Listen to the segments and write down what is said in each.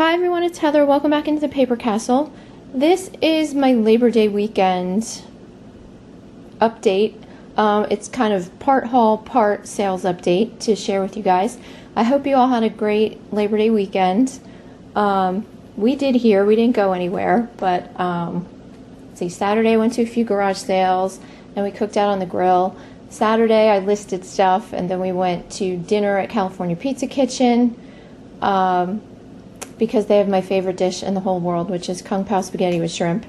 Hi everyone, it's Heather. Welcome back into the Paper Castle. This is my Labor Day weekend update. It's kind of part haul, part sales update to share with you guys. I hope you all had a great Labor Day weekend. We did here. We didn't go anywhere, but let's see, Saturday I went to a few garage sales and we cooked out on the grill. Saturday I listed stuff and then we went to dinner at California Pizza Kitchen. Because they have my favorite dish in the whole world, which is Kung Pao spaghetti with shrimp.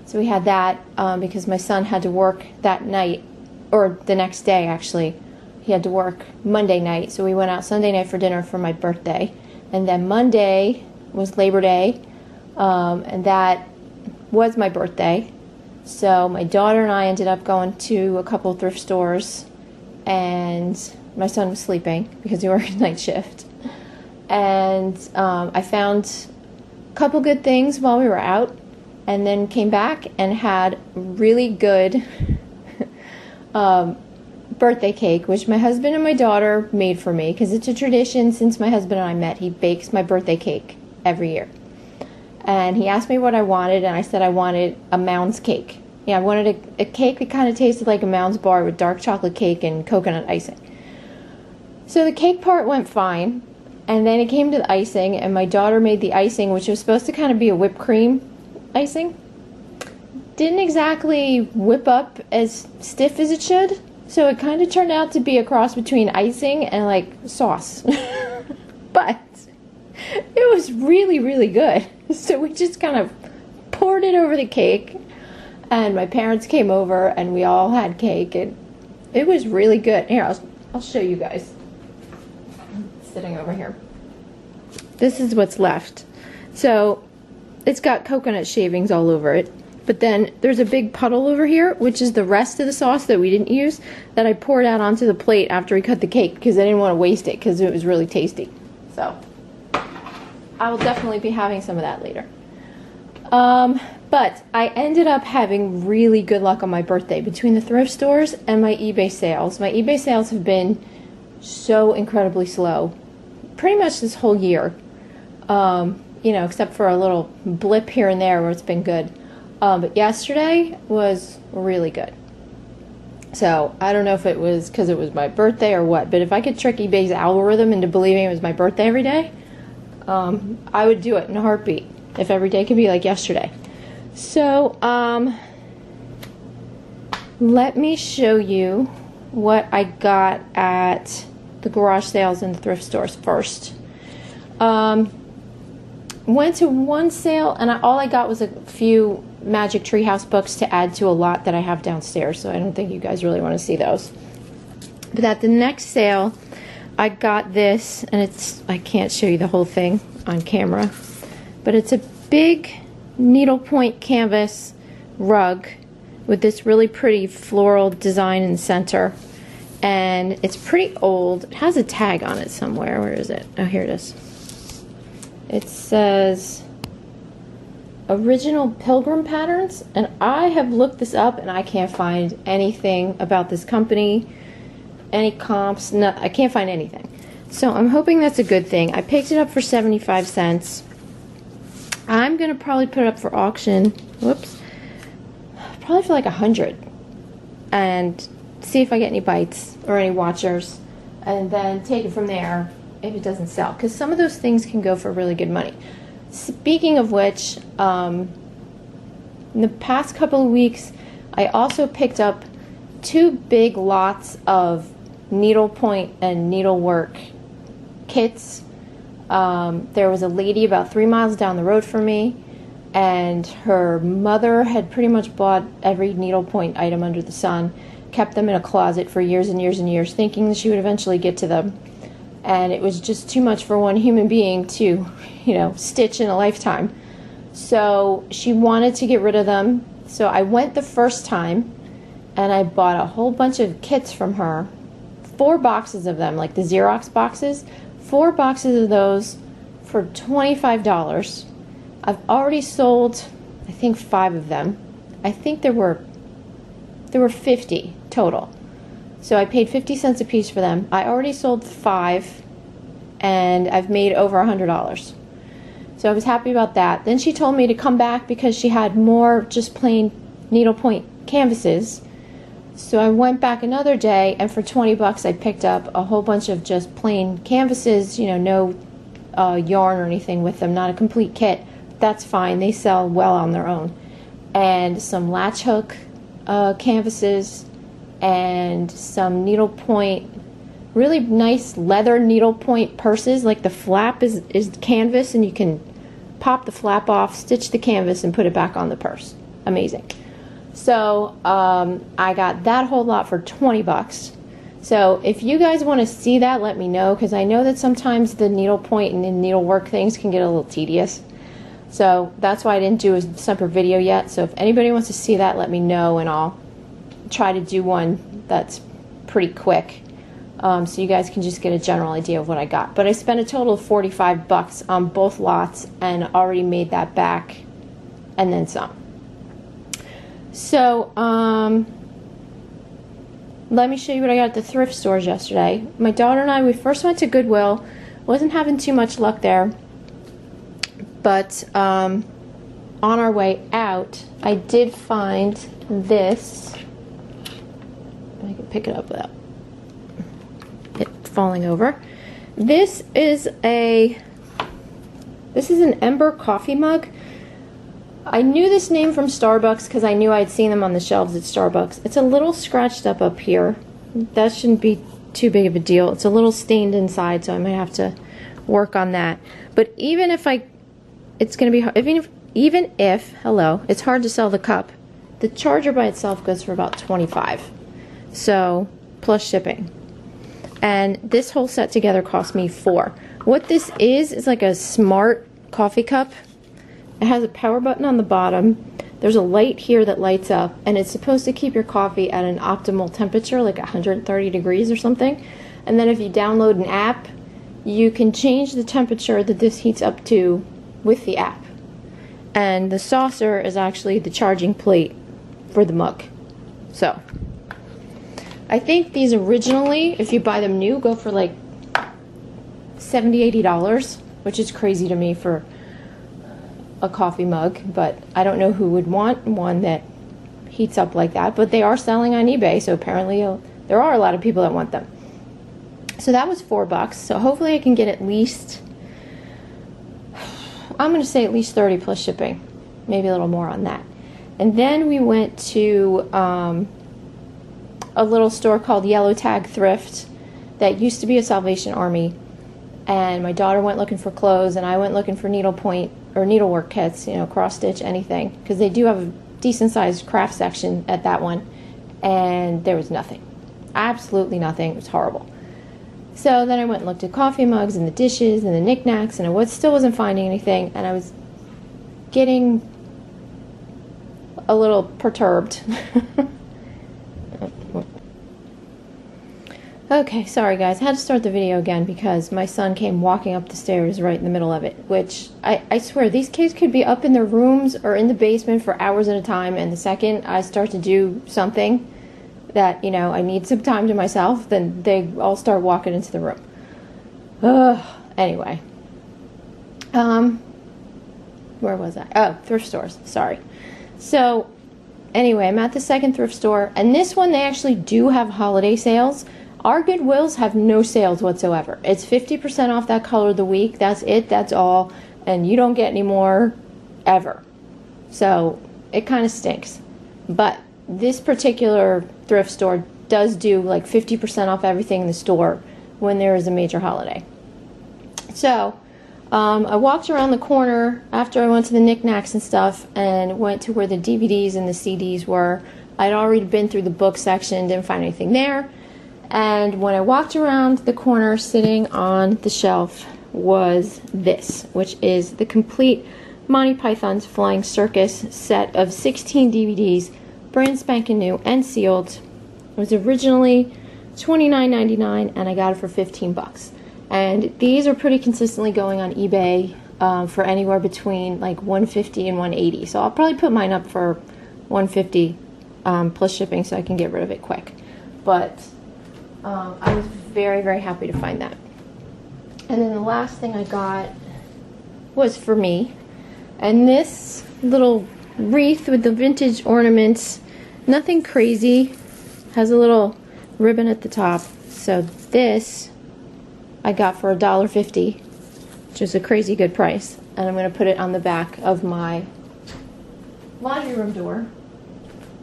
So we had that because my son had to work that night, or the next day actually. He had to work Monday night, so we went out Sunday night for dinner for my birthday. And then Monday was Labor Day, and that was my birthday. So my daughter and I ended up going to a couple of thrift stores, and my son was sleeping because he worked night shift. And I found a couple good things while we were out, and then came back and had really good birthday cake, which my husband and my daughter made for me, because it's a tradition since my husband and I met. He bakes my birthday cake every year. And he asked me what I wanted, and I said I wanted a Mounds cake. Yeah, I wanted a cake that kind of tasted like a Mounds bar with dark chocolate cake and coconut icing. So the cake part went fine. And then it came to the icing, and my daughter made the icing, which was supposed to kind of be a whipped cream icing. Didn't exactly whip up as stiff as it should, so it kind of turned out to be a cross between icing and like sauce. But it was really, really good. So we just kind of poured it over the cake, and my parents came over, and we all had cake, and it was really good. Here, I'll show you guys. Sitting over here. This is what's left. So it's got coconut shavings all over it, but then there's a big puddle over here, which is the rest of the sauce that we didn't use, that I poured out onto the plate after we cut the cake because I didn't want to waste it because it was really tasty. So I will definitely be having some of that later. But I ended up having really good luck on my birthday between the thrift stores and my eBay sales. My eBay sales have been so incredibly slow pretty much this whole year, you know, except for a little blip here and there where it's been good, but yesterday was really good. So I don't know if it was because it was my birthday or what, but if I could trick eBay's algorithm into believing it was my birthday every day, I would do it in a heartbeat if every day could be like yesterday. So let me show you what I got at the garage sales and the thrift stores first. Went to one sale, and all I got was a few Magic Treehouse books to add to a lot that I have downstairs, so I don't think you guys really want to see those. But at the next sale, I got this, and I can't show you the whole thing on camera, but it's a big needlepoint canvas rug with this really pretty floral design in the center. And it's pretty old. It has a tag on it somewhere. Where is it? Oh, here it is. It says Original Pilgrim Patterns, and I have looked this up and I can't find anything about this company, any comps. No, I can't find anything. So I'm hoping that's a good thing. I picked it up for 75 cents. I'm gonna probably put it up for auction. Whoops. Probably for like 100, and see if I get any bites or any watchers, and then take it from there if it doesn't sell, because some of those things can go for really good money. Speaking of which, in the past couple of weeks I also picked up 2 big lots of needlepoint and needlework kits. There was a lady about 3 miles down the road from me, and her mother had pretty much bought every needlepoint item under the sun, kept them in a closet for years and years and years, thinking that she would eventually get to them. And it was just too much for one human being to, you know, stitch in a lifetime. So she wanted to get rid of them. So I went the first time, and I bought a whole bunch of kits from her. 4 boxes of them, like the Xerox boxes. 4 boxes of those for $25. I've already sold, I think, 5 of them. I think there were 50 total. So I paid 50 cents a piece for them. I already sold 5, and I've made over $100. So I was happy about that. Then she told me to come back because she had more just plain needlepoint canvases. So I went back another day, and for 20 bucks I picked up a whole bunch of just plain canvases, you know, no yarn or anything with them, not a complete kit. That's fine, they sell well on their own. And some latch hook canvases and some needlepoint, really nice leather needlepoint purses. Like the flap is canvas, and you can pop the flap off, stitch the canvas, and put it back on the purse. Amazing. So I got that whole lot for 20 bucks. So if you guys want to see that, let me know, because I know that sometimes the needlepoint and the needlework things can get a little tedious. So that's why I didn't do a separate video yet. So if anybody wants to see that, let me know, and I'll try to do one that's pretty quick, so you guys can just get a general idea of what I got. But I spent a total of 45 bucks on both lots and already made that back and then some. So let me show you what I got at the thrift stores yesterday. My daughter and I, we first went to Goodwill. Wasn't having too much luck there, but on our way out I did find this. I can pick it up without it falling over. This is an Ember coffee mug. I knew this name from Starbucks because I knew I'd seen them on the shelves at Starbucks. It's a little scratched up here. That shouldn't be too big of a deal. It's a little stained inside, so I might have to work on that. But even if it's going to be, even if, hello, it's hard to sell the cup. The charger by itself goes for about $25. So, plus shipping. And this whole set together cost me $4. What this is like a smart coffee cup. It has a power button on the bottom. There's a light here that lights up, and it's supposed to keep your coffee at an optimal temperature, like 130 degrees or something. And then if you download an app, you can change the temperature that this heats up to with the app. And the saucer is actually the charging plate for the mug. So I think these originally, if you buy them new, go for like $70, $80, which is crazy to me for a coffee mug, but I don't know who would want one that heats up like that, but they are selling on eBay, so apparently there are a lot of people that want them. So that was $4, so hopefully I can get at least, I'm going to say at least 30 plus shipping, maybe a little more on that. And then we went to a little store called Yellow Tag Thrift that used to be a Salvation Army, and my daughter went looking for clothes and I went looking for needlepoint or needlework kits, you know, cross stitch, anything, because they do have a decent sized craft section at that one, and there was nothing, absolutely nothing. It was horrible. So then I went and looked at coffee mugs and the dishes and the knickknacks, and I still wasn't finding anything, and I was getting a little perturbed. Okay, sorry guys, I had to start the video again because my son came walking up the stairs right in the middle of it, which I swear these kids could be up in their rooms or in the basement for hours at a time, and the second I start to do something that, you know, I need some time to myself, then they all start walking into the room. Anyway. Where was I? Oh, thrift stores, sorry. So, anyway, I'm at the second thrift store, and this one they actually do have holiday sales. Our Goodwills have no sales whatsoever. It's 50% off that color of the week. That's it. That's all. And you don't get any more ever. So it kind of stinks. But this particular thrift store does do like 50% off everything in the store when there is a major holiday. So I walked around the corner after I went to the knickknacks and stuff and went to where the DVDs and the CDs were. I'd already been through the book section, didn't find anything there. And when I walked around the corner, sitting on the shelf was this, which is the complete Monty Python's Flying Circus set of 16 DVDs, brand spanking new and sealed. It was originally $29.99 and I got it for $15. And these are pretty consistently going on eBay for anywhere between like $150 and $180. So I'll probably put mine up for $150 plus shipping so I can get rid of it quick. But I was very, very happy to find that. And then the last thing I got was for me. And this little wreath with the vintage ornaments, nothing crazy, has a little ribbon at the top. So this I got for $1.50, which is a crazy good price. And I'm going to put it on the back of my laundry room door.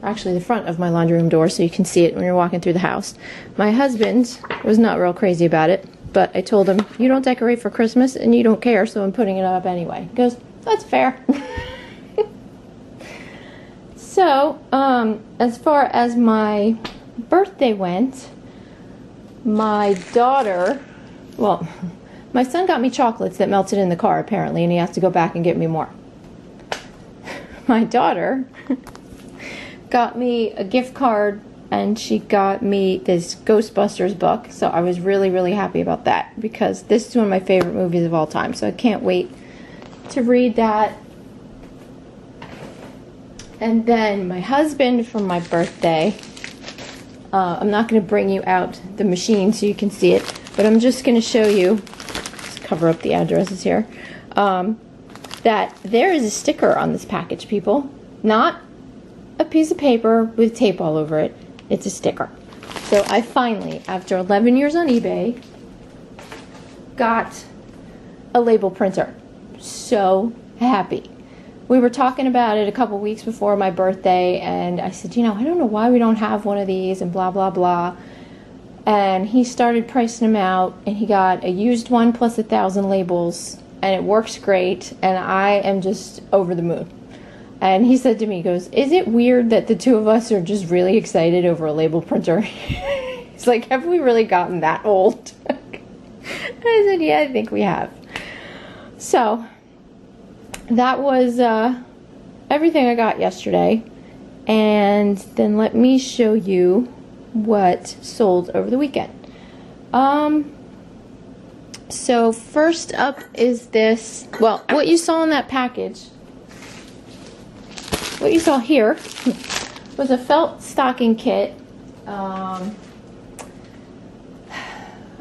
Actually, the front of my laundry room door, so you can see it when you're walking through the house. My husband was not real crazy about it, but I told him, you don't decorate for Christmas and you don't care, so I'm putting it up anyway. He goes, that's fair. So, as far as my birthday went, my daughter, well, my son got me chocolates that melted in the car apparently, and he has to go back and get me more. My daughter got me a gift card, and she got me this Ghostbusters book, so I was really, really happy about that, because this is one of my favorite movies of all time, so I can't wait to read that. And then my husband, for my birthday, I'm not going to bring you out the machine so you can see it, but I'm just going to show you, let's cover up the addresses here, that there is a sticker on this package, people. Not a piece of paper with tape all over it. It's a sticker. So I finally, after 11 years on eBay, got a label printer. So happy. We were talking about it a couple weeks before my birthday, and I said, you know, I don't know why we don't have one of these, and blah, blah, blah. And he started pricing them out, and he got a used one plus 1,000 labels, and it works great, and I am just over the moon. And he said to me, he goes, is it weird that the two of us are just really excited over a label printer? He's like, have we really gotten that old? I said, yeah, I think we have. So that was everything I got yesterday. And then let me show you what sold over the weekend. So first up is this, well, what you saw in that package, what you saw here was a felt stocking kit. I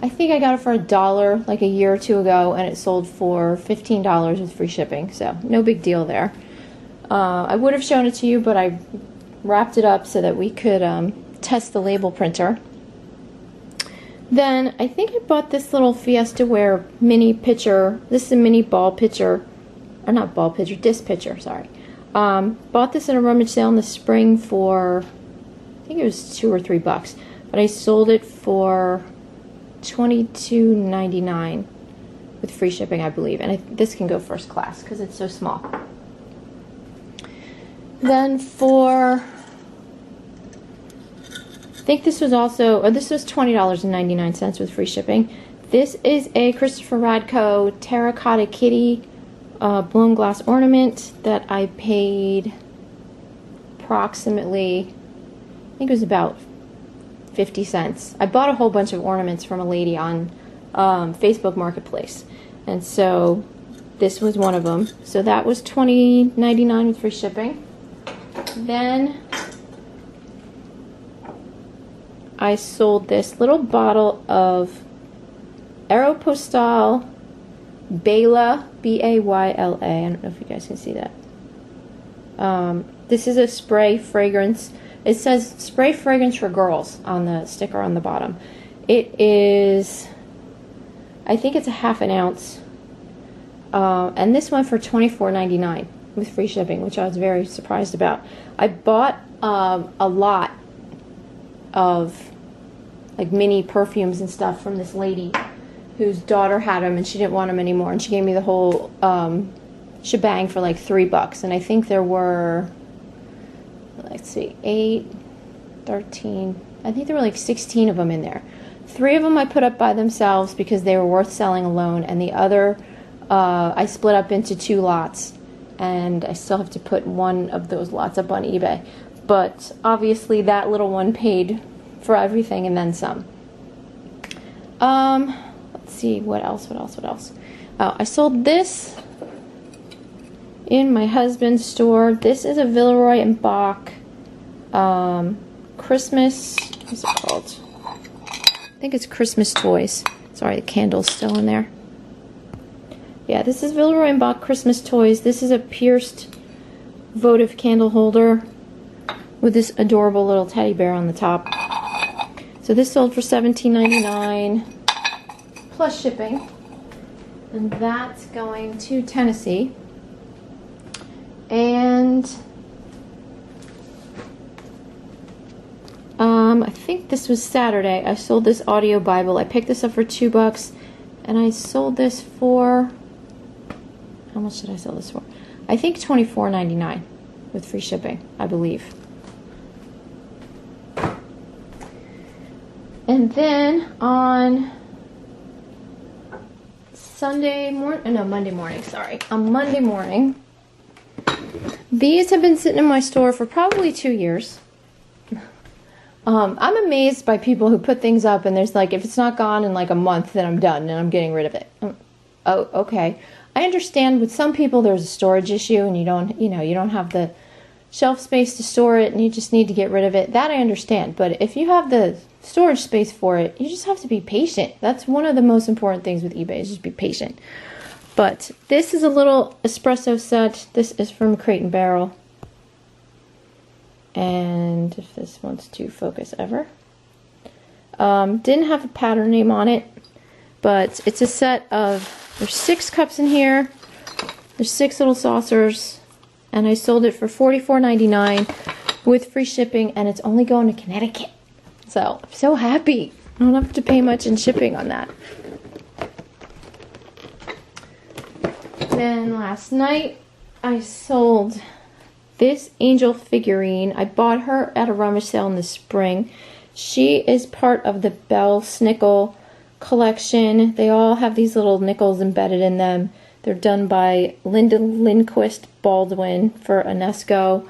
think I got it for $1 like a year or two ago, and it sold for $15 with free shipping, so no big deal there. I would have shown it to you, but I wrapped it up so that we could test the label printer. Then I think I bought this little Fiesta Ware mini pitcher. This is a mini ball pitcher, or not ball pitcher, disc pitcher, sorry. Bought this at a rummage sale in the spring for, I think it was $2 or $3, but I sold it for $22.99 with free shipping, I believe. And this can go first class because it's so small. Then for, I think this was also, or this was $20.99 with free shipping. This is a Christopher Radko terracotta kitty blown glass ornament that I paid approximately, I think it was about 50 cents. I bought a whole bunch of ornaments from a lady on Facebook Marketplace, and so this was one of them. So that was $20.99 with free shipping. Then I sold this little bottle of Aeropostale Bayla, B-A-Y-L-A. I don't know if you guys can see that. This is a spray fragrance. It says spray fragrance for girls on the sticker on the bottom. It is, I think it's a ½ ounce. And this went for $24.99 with free shipping, which I was very surprised about. I bought a lot of like mini perfumes and stuff from this lady whose daughter had them and she didn't want them anymore, and she gave me the whole shebang for like $3. And I think there were, let's see, 8, 13, I think there were like 16 of them in there. 3 of them I put up by themselves because they were worth selling alone, and the other I split up into 2 lots, and I still have to put one of those lots up on eBay. But obviously that little one paid for everything and then some. Let's see, what else? Oh, I sold this in my husband's store. This is a Villeroy and Boch Christmas, what's it called? I think it's Christmas toys. Sorry, the candle's still in there. Yeah, this is Villeroy and Boch Christmas Toys. This is a pierced votive candle holder with this adorable little teddy bear on the top. So this sold for $17.99 plus shipping. And that's going to Tennessee. And I think this was Saturday. I sold this audio Bible. I picked this up for $2 and I sold this for, how much did I sell this for? I think $24.99 with free shipping, I believe. And then on Monday morning, sorry. On Monday morning, these have been sitting in my store for probably 2 years. I'm amazed by people who put things up and there's like, if it's not gone in like a month, then I'm done and I'm getting rid of it. Oh, okay. I understand with some people there's a storage issue and you don't have the shelf space to store it and you just need to get rid of it. That I understand. But if you have the storage space for it, you just have to be patient. That's one of the most important things with eBay, is just be patient. But this is a little espresso set. This is from Crate & Barrel. And if this wants to focus ever. Didn't have a pattern name on it, but it's a set of, there's 6 cups in here. There's 6 little saucers, and I sold it for $44.99 with free shipping, and it's only going to Connecticut. So I'm so happy. I don't have to pay much in shipping on that. Then last night I sold this angel figurine. I bought her at a rummage sale in the spring. She is part of the Bell Snickle collection. They all have these little nickels embedded in them. They're done by Linda Lindquist Baldwin for UNESCO.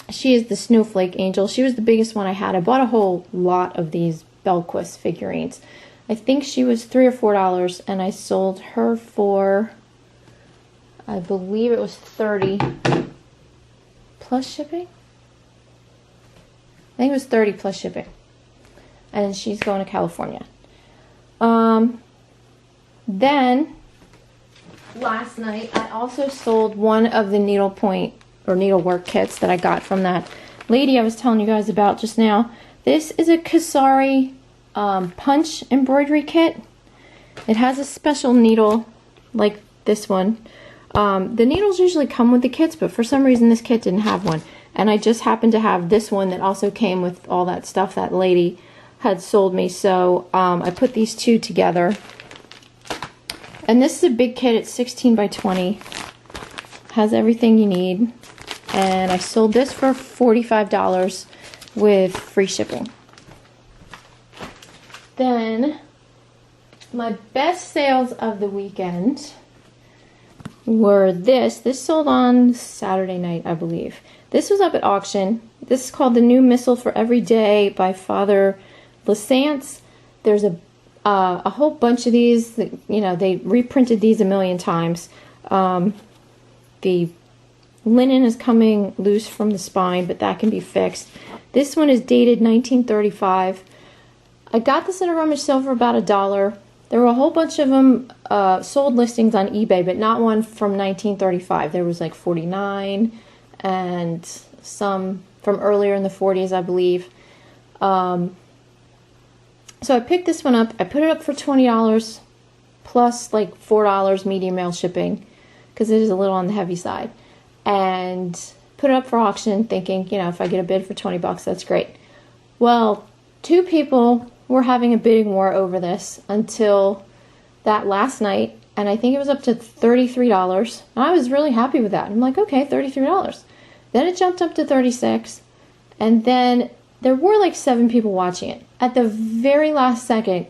She is the snowflake angel. She was the biggest one I had. I bought a whole lot of these Bellquist figurines. I think she was $3 or $4, and I sold her for, I believe it was $30 plus shipping. I think it was $30 plus shipping. And she's going to California. Then, last night, I also sold one of the needlepoint or needlework kits that I got from that lady I was telling you guys about just now. This is a Kasari punch embroidery kit. It has a special needle like this one. The needles usually come with the kits, but for some reason this kit didn't have one. And I just happened to have this one that also came with all that stuff that lady had sold me. So I put these two together. And this is a big kit. It's 16 by 20. Has everything you need. And I sold this for $45 with free shipping. Then my best sales of the weekend were this. This sold on Saturday night, I believe. This was up at auction. This is called The New Missal for Every Day by Father Lasance. There's a whole bunch of these. That, they reprinted these a million times. The linen is coming loose from the spine, but that can be fixed. This one is dated 1935. I got this at a rummage sale for about $1. There were a whole bunch of them sold listings on eBay, but not one from 1935. There was like 49 and some from earlier in the 40s, I believe. So I picked this one up. I put it up for $20 plus like $4 medium mail shipping because it is a little on the heavy side. And put it up for auction thinking, if I get a bid for 20 bucks, that's great. Well, 2 people were having a bidding war over this until that last night, and I think it was up to $33. And I was really happy with that. I'm like, okay, $33. Then it jumped up to $36, and then there were like 7 people watching it. At the very last second,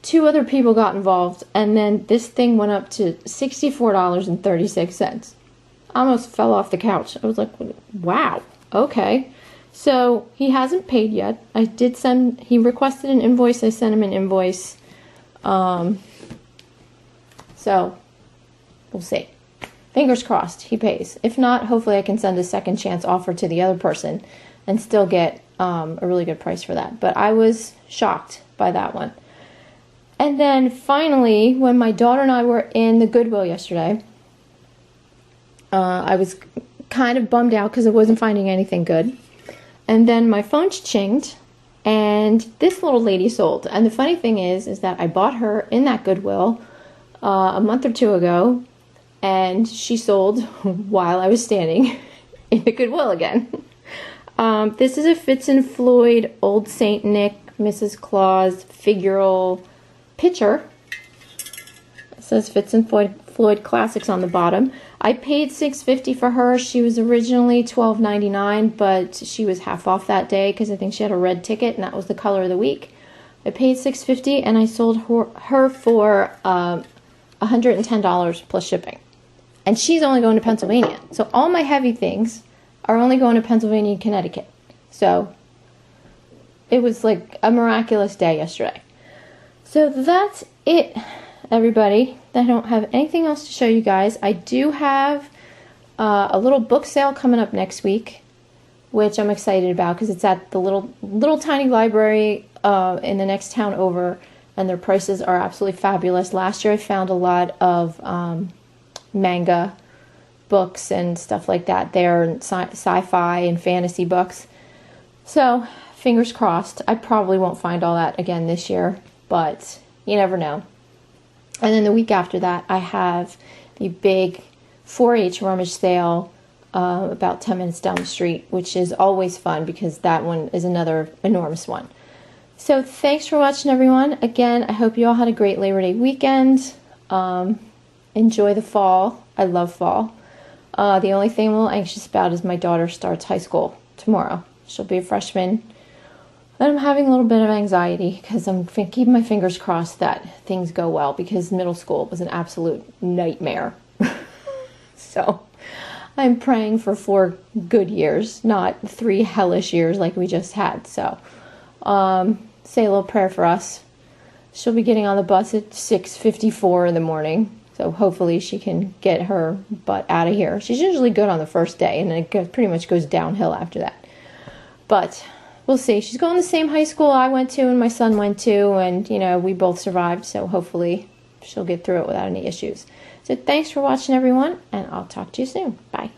2 other people got involved, and then this thing went up to $64.36. I almost fell off the couch. I was like, wow, okay. So he hasn't paid yet. He requested an invoice. I sent him an invoice. So we'll see. Fingers crossed he pays. If not, hopefully I can send a second chance offer to the other person and still get a really good price for that. But I was shocked by that one. And then finally, when my daughter and I were in the Goodwill yesterday, I was kind of bummed out because I wasn't finding anything good. And then my phone chinged, and this little lady sold. And the funny thing is that I bought her in that Goodwill a month or two ago, and she sold while I was standing in the Goodwill again. This is a Fitz and Floyd Old Saint Nick Mrs. Claus figural picture. It says Fitz and Floyd Classics on the bottom. I paid $6.50 for her. She was originally $12.99, but she was half off that day because I think she had a red ticket, and that was the color of the week. I paid $6.50, and I sold her for $110 plus shipping. And she's only going to Pennsylvania. So all my heavy things are only going to Pennsylvania and Connecticut. So it was like a miraculous day yesterday. So that's it, everybody. I don't have anything else to show you guys. I do have a little book sale coming up next week, which I'm excited about because it's at the little tiny library in the next town over, and their prices are absolutely fabulous. Last year I found a lot of manga books and stuff like that there, and sci-fi and fantasy books. So fingers crossed. I probably won't find all that again this year, but you never know. And then the week after that, I have the big 4-H rummage sale about 10 minutes down the street, which is always fun because that one is another enormous one. So thanks for watching, everyone. Again, I hope you all had a great Labor Day weekend. Enjoy the fall. I love fall. The only thing I'm a little anxious about is my daughter starts high school tomorrow. She'll be a freshman. And I'm having a little bit of anxiety because I'm keeping my fingers crossed that things go well, because middle school was an absolute nightmare. So I'm praying for 4 good years, not 3 hellish years like we just had. So say a little prayer for us. She'll be getting on the bus at 6:54 in the morning. So hopefully she can get her butt out of here. She's usually good on the first day, and then it pretty much goes downhill after that. But we'll see. She's going to the same high school I went to and my son went to, and, you know, we both survived, so hopefully she'll get through it without any issues. So thanks for watching, everyone, and I'll talk to you soon. Bye.